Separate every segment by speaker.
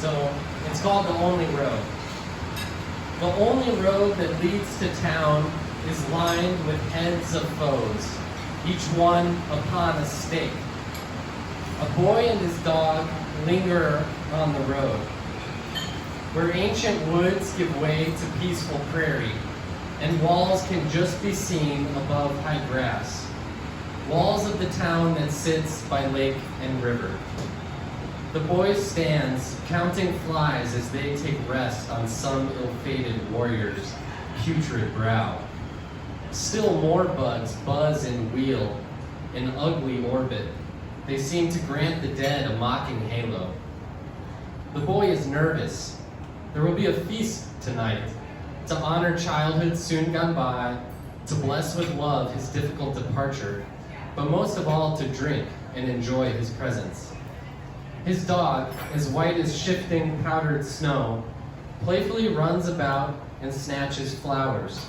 Speaker 1: So it's called the only road. The only road that leads to town is lined with heads of foes, each one upon a stake. A boy and his dog linger on the road, where ancient woods give way to peaceful prairie, and walls can just be seen above high grass. Walls of the town that sits by lake and river. The boy stands, counting flies as they take rest on some ill-fated warrior's putrid brow. Still more bugs buzz and wheel in ugly orbit. They seem to grant the dead a mocking halo. The boy is nervous. There will be a feast tonight to honor childhood soon gone by, to bless with love his difficult departure, but most of all to drink and enjoy his presence. His dog, as white as shifting powdered snow, playfully runs about and snatches flowers.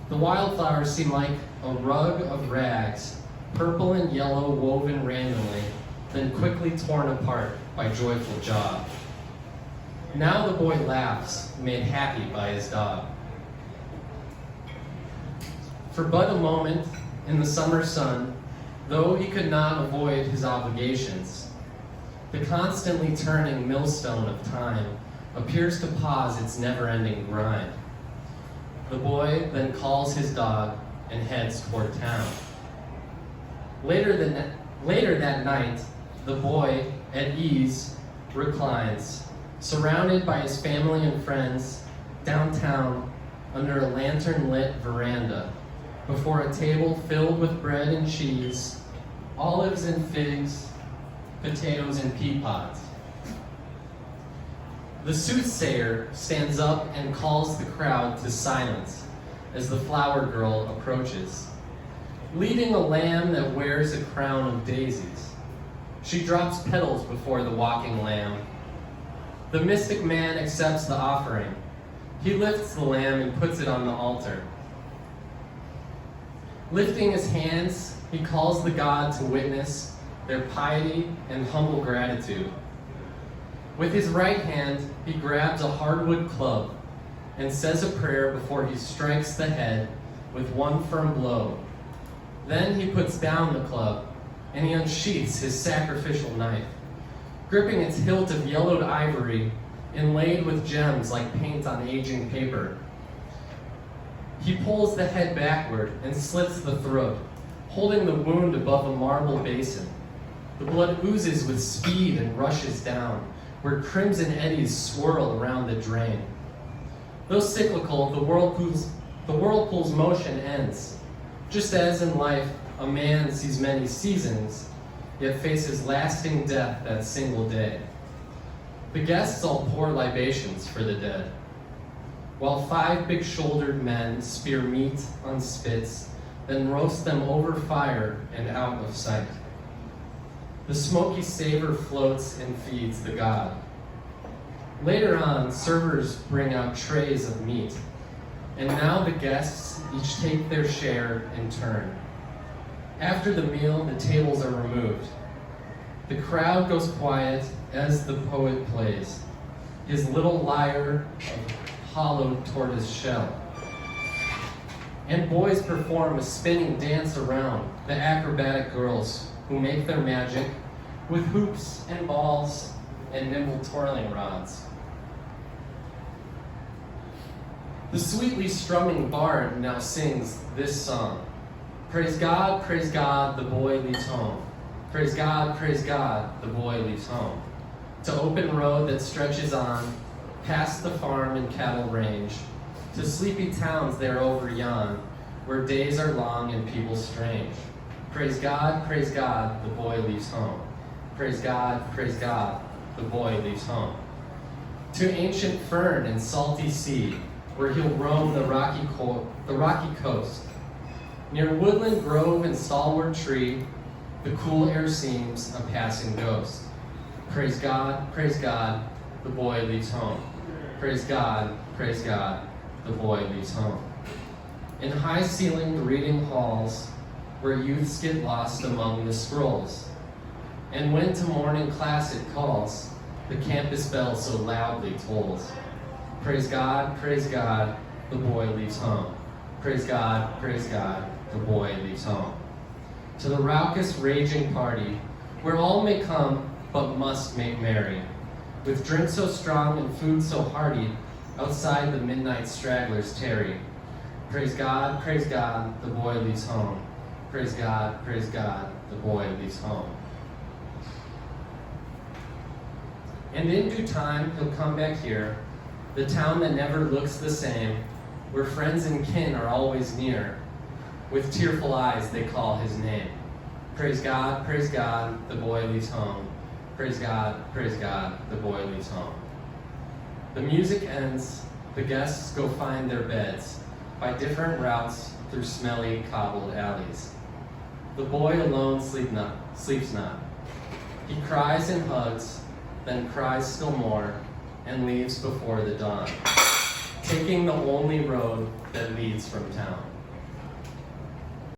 Speaker 1: The wildflowers seem like a rug of rags, purple and yellow woven randomly, then quickly torn apart by joyful jaw. Now the boy laughs, made happy by his dog. For but a moment in the summer sun, though he could not avoid his obligations, the constantly turning millstone of time appears to pause its never-ending grind. The boy then calls his dog and heads toward town. Later that night, the boy, at ease, reclines, surrounded by his family and friends, downtown under a lantern-lit veranda, before a table filled with bread and cheese, olives and figs, potatoes and pea pods. The soothsayer stands up and calls the crowd to silence as the flower girl approaches, leading a lamb that wears a crown of daisies. She drops petals before the walking lamb. The mystic man accepts the offering. He lifts the lamb and puts it on the altar. Lifting his hands, he calls the god to witness their piety and humble gratitude. With his right hand, he grabs a hardwood club and says a prayer before he strikes the head with one firm blow. Then he puts down the club and he unsheaths his sacrificial knife, gripping its hilt of yellowed ivory inlaid with gems like paint on aging paper. He pulls the head backward and slits the throat, holding the wound above a marble basin. The blood oozes with speed and rushes down, where crimson eddies swirl around the drain. Though cyclical, the whirlpool's motion ends. Just as in life, a man sees many seasons, yet faces lasting death that single day. The guests all pour libations for the dead, while 5 big-shouldered men spear meat on spits, then roast them over fire and out of sight. The smoky savor floats and feeds the god. Later on, servers bring out trays of meat, and now the guests each take their share in turn. After the meal, the tables are removed. The crowd goes quiet as the poet plays, his little lyre of hollowed tortoise shell. And boys perform a spinning dance around the acrobatic girls who make their magic with hoops and balls and nimble twirling rods. The sweetly strumming bard now sings this song. Praise God, the boy leaves home. Praise God, the boy leaves home. To open road that stretches on, past the farm and cattle range, to sleepy towns there over yon, where days are long and people strange. Praise God, the boy leaves home. Praise God, the boy leaves home. To ancient fern and salty sea, where he'll roam the rocky coast. Near woodland grove and stalwart tree, the cool air seems a passing ghost. Praise God, the boy leaves home. Praise God, the boy leaves home. In high-ceilinged reading halls, where youths get lost among the scrolls, and when to morning class it calls, The campus bell so loudly tolls. Praise God, the boy leaves home. Praise God, the boy leaves home. To the raucous, raging party, where all may come, but must make merry. With drink so strong and food so hearty, outside the midnight stragglers tarry. Praise God, the boy leaves home. Praise God, the boy leaves home. And in due time, he'll come back here, the town that never looks the same, where friends and kin are always near. With tearful eyes, they call his name. Praise God, the boy leaves home. Praise God, the boy leaves home. The music ends, the guests go find their beds by different routes through smelly, cobbled alleys. The boy alone sleeps not. He cries and hugs, then cries still more, and leaves before the dawn, taking the only road that leads from town.